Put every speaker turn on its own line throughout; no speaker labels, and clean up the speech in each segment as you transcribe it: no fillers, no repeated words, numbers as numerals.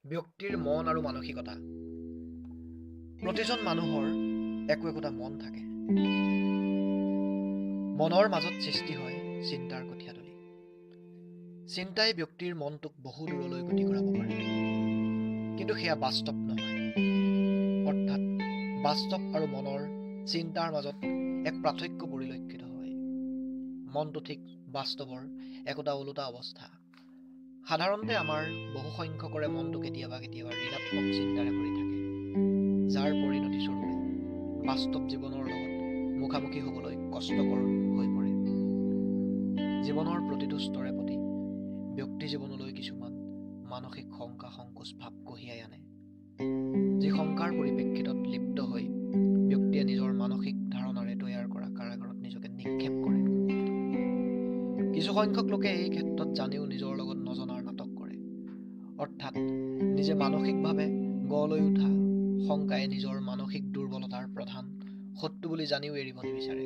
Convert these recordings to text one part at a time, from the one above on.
ব্যক্তিৰ মন আৰু মানসিকতা। প্ৰতিজন মানুহৰ একোটা মন থাকে। মনৰ মাজত সৃষ্টি হয় চিন্তাৰ কঠীয়াতলী। চিন্তাই ব্যক্তিৰ মনটোক বহু দূৰলৈ গতি কৰাব পাৰে, কিন্তু সেয়া বাস্তৱ নহয়। অৰ্থাৎ বাস্তৱ আৰু মনৰ চিন্তাৰ মাজত এক পাৰ্থক্য পৰিলক্ষিত হয়। মনটো ঠিক বাস্তৱৰ একোটা ওলোটা অৱস্থা। সাধাৰণতে আমাৰ বহু সংখ্যকৰে মনটো কেতিয়াবা কেতিয়াবা ঋণাত্মক চিন্তাৰে ভৰি থাকে, যাৰ পৰিণতি স্বৰূপে বাস্তৱ জীৱনৰ লগত মুখামুখি হ'বলৈ কষ্টকৰ হৈ পৰে। জীৱনৰ প্ৰতিটো স্তৰে প্ৰতি ব্যক্তি জীৱনলৈ কিছুমান মানসিক শংকা সংকোচ ভাৱ কঢ়িয়াই আনে, যি শংকাৰ পৰিপ্ৰেক্ষিতত লিপ্ত হৈ ব্যক্তিয়ে নিজৰ মানসিক ধাৰণাৰে তৈয়াৰ কৰা কাৰাগাৰত নিজকে নিক্ষেপ কৰে। কিছু সংখ্যক লোকে এই ক্ষেত্ৰত জানিও নিজৰ লগত নজনাৰ নাটক কৰে, অৰ্থাৎ নিজে মানসিকভাৱে গঢ় লৈ উঠা শংকাই নিজৰ মানসিক দুৰ্বলতাৰ প্ৰধান শত্ৰু বুলি জানিও এৰিব নিবিচাৰে।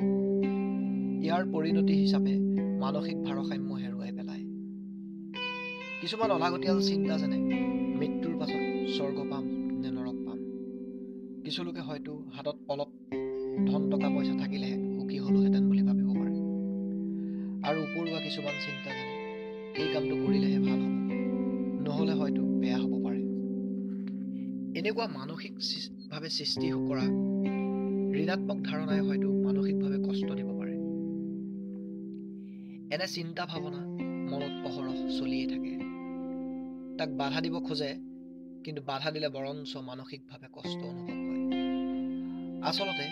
ইয়াৰ পৰিণতি হিচাপে মানসিক ভাৰসাম্য হেৰুৱাই পেলায়। কিছুমান অলাগতিয়াল চিন্তা যেনে মৃত্যুৰ পাছত স্বৰ্গ পাম নে নৰক পাম, কিছু লোকে হয়তো হাতত অলপ ধন টকা পইচা থাকিলেহে সুখী হলোহেঁতেন বুলি ভাবিব পাৰে। আৰু উপৰুৱা কিছুমান চিন্তা যেনে এই কামটো কৰিলেহে ভাল হ'ব, নহ'লে হয়তো বেয়া হ'ব পাৰে। এনেকুৱা মানসিকভাৱে সৃষ্টি কৰা ঋণাত্মক ধাৰণাই হয়তো মানসিকভাৱে কষ্ট দিব পাৰে। এনে চিন্তা ভাৱনা মনত অহৰহ চলিয়ে থাকে। তাক বাধা দিব খোজে, কিন্তু বাধা দিলে বৰঞ্চ মানসিকভাৱে কষ্ট অনুভৱ হয়। আচলতে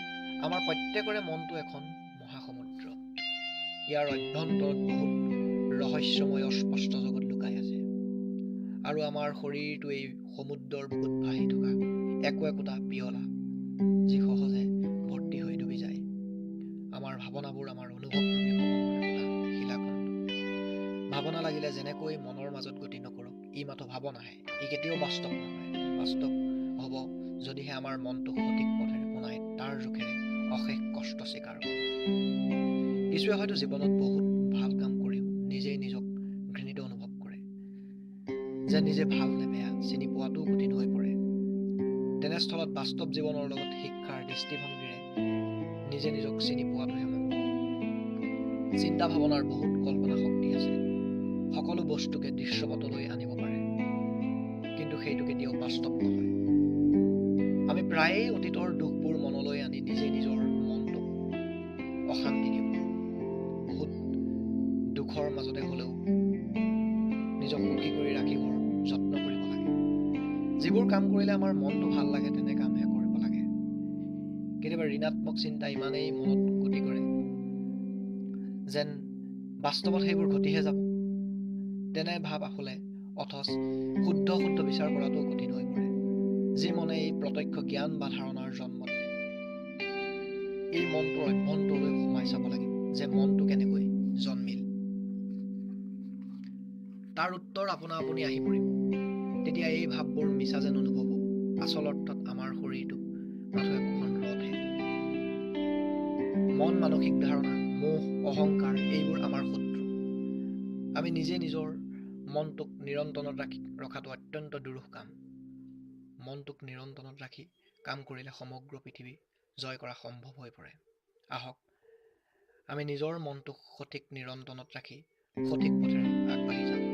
আমাৰ প্ৰত্যেকৰে মনটো এখন মহাসমুদ্ৰ। ইয়াৰ অভ্যন্তৰত বহুত ৰহস্যময় অস্পষ্ট জগত লুকাই আছে, আৰু আমাৰ শৰীৰটো এই সমুদ্ৰৰ বুকুত ভাহি থকা একোটা পিয়লা, যি সহজে ভৰ্তি হৈ ডুবি যায়। আমাৰ ভাৱনাবোৰ আমাৰ অনুভৱৰূপী ভৱনৰ একোটা শিলাখণ্ড। ভাৱনা লাগিলে যেনেকৈ মনৰ মাজত গতি নকৰক, ই মাথো ভাৱনাহে, ই কেতিয়াও বাস্তৱ নহয়। বাস্তৱ হ'ব যদিহে আমাৰ মনটোক সঠিক পথেৰে পোনাই তাৰ জোখেৰে অশেষ কষ্ট স্বীকাৰ কৰে। কিছুৱে হয়তো জীৱনত বহুত ভাল কাম কৰিও নিজেই নিজক ঘৃণিত অনুভৱ কৰে, যে নিজে ভাল নে বেয়া চিনি পোৱাটোও কঠিন হৈ পৰে। তেনেস্থলত বাস্তৱ জীৱনৰ লগত শিক্ষাৰ দৃষ্টিভংগীৰে নিজে নিজক চিনি পোৱাটোহে মংগল। চিন্তা ভাৱনাৰ বহুত কল্পনা শক্তি আছে, সকলো বস্তুকে দৃশ্যপটলৈ আনিব পাৰে, কিন্তু সেইটো কেতিয়াও বাস্তৱ নহয়। আমি প্ৰায়েই অতীতৰ দুখবোৰ মনলৈ আনি নিজে নিজৰ মনটোক অশান্তি দিওঁ। বহুত দুখৰ মাজতে হ'লেও নিজক সুখী কৰি ৰাখিবৰ যত্ন কৰিব লাগে। যিবোৰ কাম কৰিলে আমাৰ মনটো ভাল লাগে তেনে কামহে কৰিব লাগে। কেতিয়াবা ঋণাত্মক চিন্তা ইমানেই মনত গতি কৰে যেন বাস্তৱত সেইবোৰ ঘটিহে যাব, তেনে ভাৱ আহলে অথচ শুদ্ধ বিচাৰ কৰাটো কঠিন হৈ পৰে। যি মনে এই প্ৰত্যক্ষ জ্ঞান বা ধাৰণাৰ জন্ম দিলে, এই মনটোৰ অভ্যন্তৰলৈ সোমাই চাব লাগিব যে মনটো কেনেকৈ জন্মিল। তাৰ উত্তৰ আপোনা আপুনি আহি পৰিব। তেতিয়া এই ভাৱবোৰ মিছা যেন অনুভৱ হ'ব। আচল অৰ্থত আমাৰ শৰীৰটো মাথো একোখন ৰথহে। মন, মানসিক ধাৰণা, মোহ, অহংকাৰ এইবোৰ আমাৰ শত্ৰু। আমি নিজে নিজৰ মনটোক নিয়ন্ত্ৰণত ৰখাটো অত্যন্ত দুৰূহ কাম। মনটোক নিয়ন্ত্ৰণত ৰাখি কাম কৰিলে সমগ্ৰ পৃথিৱী জয় কৰা সম্ভৱ হৈ পৰে। আহক আমি নিজৰ মনটোক সঠিক নিয়ন্ত্ৰণত ৰাখি সঠিক পথেৰে আগবাঢ়ি যাওঁ।